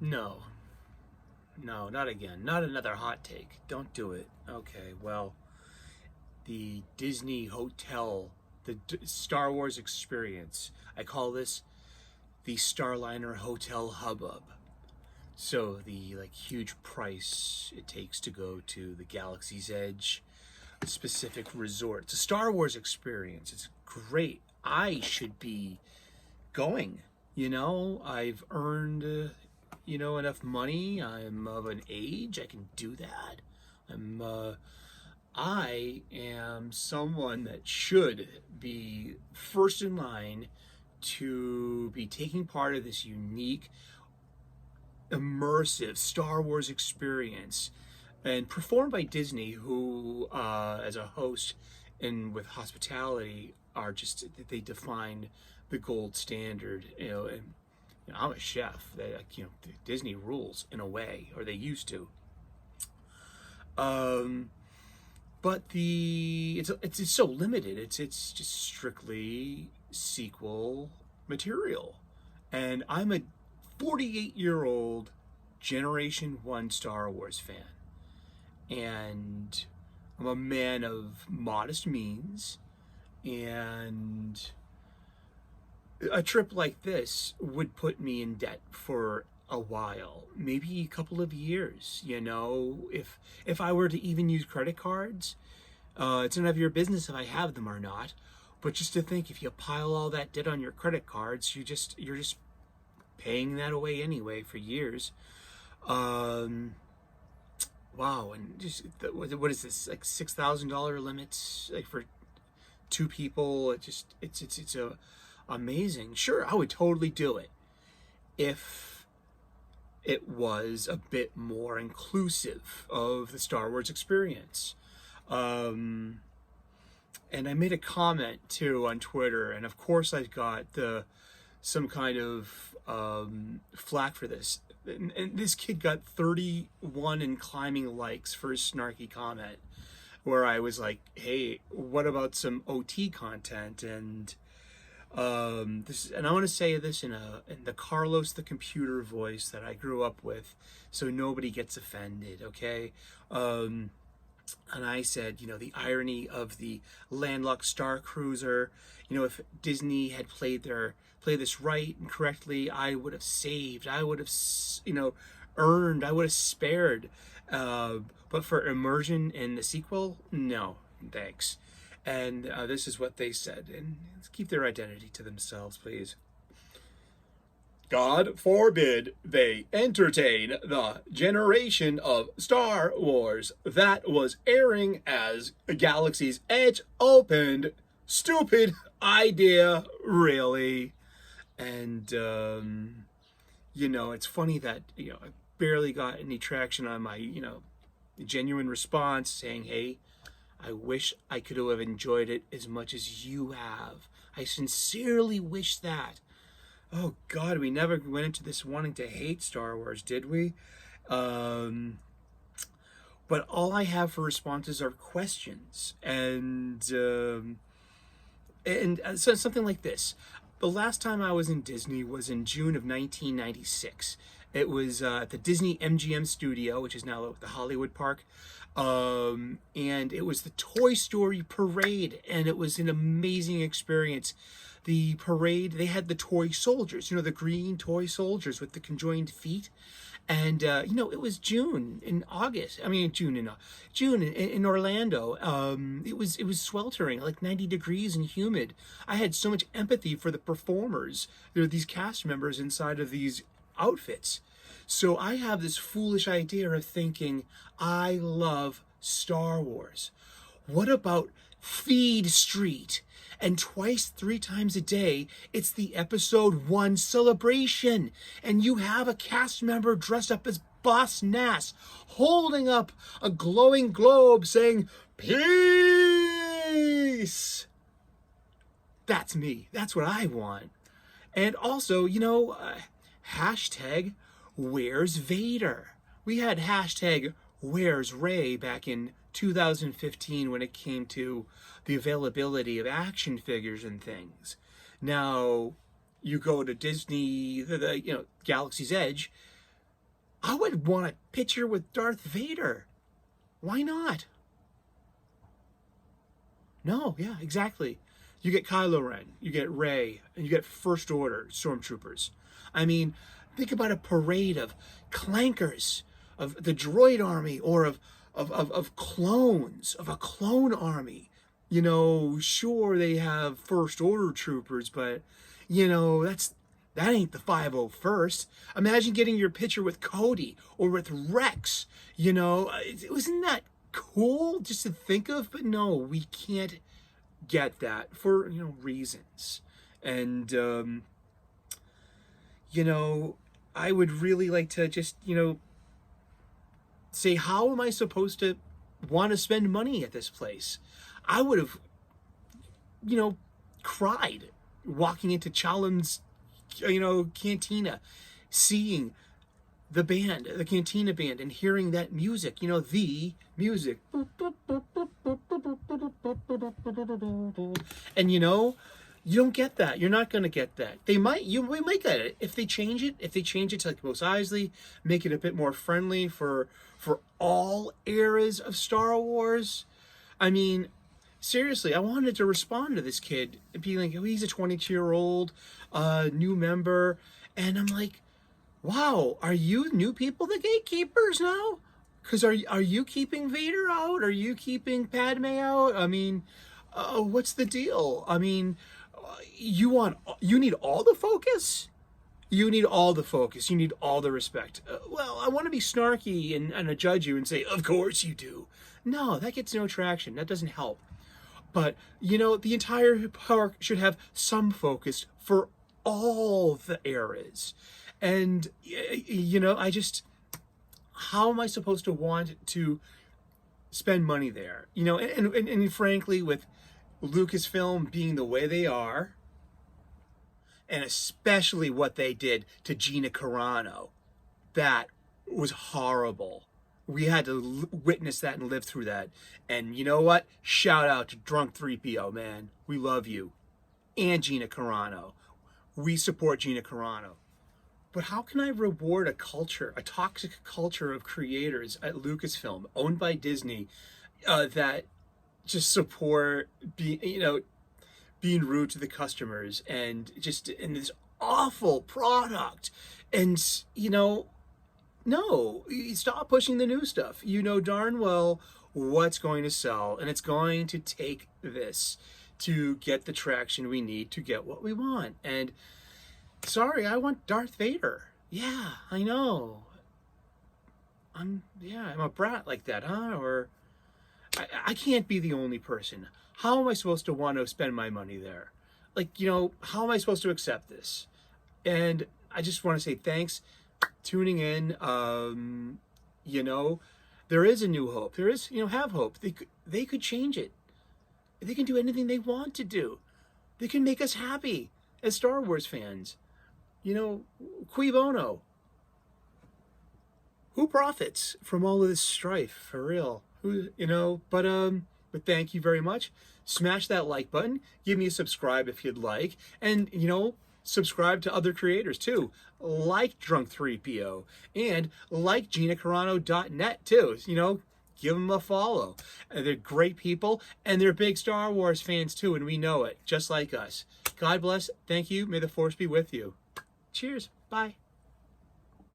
No, no, not again. Not another hot take. Don't do it. Okay, well, the Disney Hotel, the Star Wars experience. I call this the Starliner Hotel Hubbub. So the like huge price it takes to go to the Galaxy's Edge specific resort. It's a Star Wars experience. It's great. I should be going. I've earned enough money. I'm of an age I can do that. I am someone that should be first in line to be taking part of this unique, immersive Star Wars experience, and performed by Disney, who, as a host and with hospitality, are just, they define the gold standard. And I'm a chef. Disney rules in a way, or they used to. But it's so limited. It's just strictly sequel material, and I'm a 48-year-old Generation 1 Star Wars fan, and I'm a man of modest means, and a trip like this would put me in debt for a while, maybe a couple of years. If I were to even use credit cards, it's none of your business if I have them or not. But just to think, if you pile all that debt on your credit cards, you're just paying that away anyway for years. Wow, and just what is this, like $6,000 limits, like for two people? It's amazing. Sure, I would totally do it if it was a bit more inclusive of the Star Wars experience. And I made a comment too on Twitter, and of course I got some kind of flack for this. And this kid got 31 and climbing likes for his snarky comment, where I was like, "Hey, what about some OT content?" And and I want to say this in the Carlos the computer voice that I grew up with, so nobody gets offended, okay? And I said, the irony of the landlocked Starcruiser. If Disney had played this right and correctly, I would have saved. I would have, earned. I would have spared. But for immersion in the sequel, no, thanks. And this is what they said. And let's keep their identity to themselves, please. God forbid they entertain the generation of Star Wars that was airing as Galaxy's Edge opened. Stupid idea, really. And, it's funny that, I barely got any traction on my, genuine response saying, hey, I wish I could have enjoyed it as much as you have. I sincerely wish that. Oh God, we never went into this wanting to hate Star Wars, did we? But all I have for responses are questions, and so something like this. The last time I was in Disney was in June of 1996. It was at the Disney MGM studio, which is now the Hollywood Park. And it was the Toy Story parade, and it was an amazing experience. The parade, they had the toy soldiers, the green toy soldiers with the conjoined feet. And, it was June in Orlando. It was sweltering, like 90 degrees and humid. I had so much empathy for the performers. There are these cast members inside of these outfits. So I have this foolish idea of thinking, I love Star Wars. What about Feed Street? And twice, 3 times a day, it's the episode 1 celebration. And you have a cast member dressed up as Boss Nass, holding up a glowing globe saying, peace. That's me. That's what I want. And also, hashtag Where's Vader? We had hashtag Where's Rey back in 2015 when it came to the availability of action figures and things. Now, you go to Disney, Galaxy's Edge, I would want a picture with Darth Vader. Why not? No, yeah, exactly. You get Kylo Ren, you get Rey, and you get First Order stormtroopers. I mean, think about a parade of clankers, of the droid army, or of clones, of a clone army. You know, sure they have First Order troopers, but you know, that ain't the 501st. Imagine getting your picture with Cody or with Rex. You know, wasn't that cool just to think of? But no, we can't get that for, you know, reasons. And you know, I would really like to just, you know, say, how am I supposed to want to spend money at this place? I would have, you know, cried walking into Chalim's, you know, cantina, seeing the band, the cantina band, and hearing that music, you know, the music. And you know, you don't get that. You're not going to get that. You might get it if they change it. If they change it to like Mos Eisley, make it a bit more friendly for all eras of Star Wars. I mean, seriously, I wanted to respond to this kid and be like, oh, he's a 22-year-old new member, and I'm like, wow, are you new people the Gatekeepers now? Because are you keeping Vader out? Are you keeping Padme out? I mean, what's the deal? I mean, you need all the focus? You need all the focus. You need all the respect. Well, I want to be snarky and judge you and say, of course you do. No, that gets no traction. That doesn't help. But, you know, the entire park should have some focus for all the eras. And, you know, how am I supposed to want to spend money there? You know, and frankly, with Lucasfilm being the way they are, and especially what they did to Gina Carano, that was horrible. We had to witness that and live through that. And you know what? Shout out to Drunk 3PO, man. We love you. And Gina Carano. We support Gina Carano. But how can I reward a culture, a toxic culture of creators at Lucasfilm, owned by Disney, that just support being rude to the customers and just in this awful product? And you know, no, stop pushing the new stuff. You know darn well what's going to sell, and it's going to take this to get the traction we need to get what we want. And sorry, I want Darth Vader. Yeah, I know. I'm a brat like that, huh? Or I can't be the only person. How am I supposed to want to spend my money there? Like, you know, how am I supposed to accept this? And I just want to say thanks, tuning in. You know, there is a new hope. There is, you know, have hope. They could change it. They can do anything they want to do. They can make us happy as Star Wars fans. You know, cui bono? Who profits from all of this strife, for real? Who, you know, but thank you very much. Smash that like button. Give me a subscribe if you'd like. And, you know, subscribe to other creators too, like Drunk 3PO and like GinaCarano.net too. You know, give them a follow. They're great people, and they're big Star Wars fans too, and we know it, just like us. God bless. Thank you. May the Force be with you. Cheers. Bye.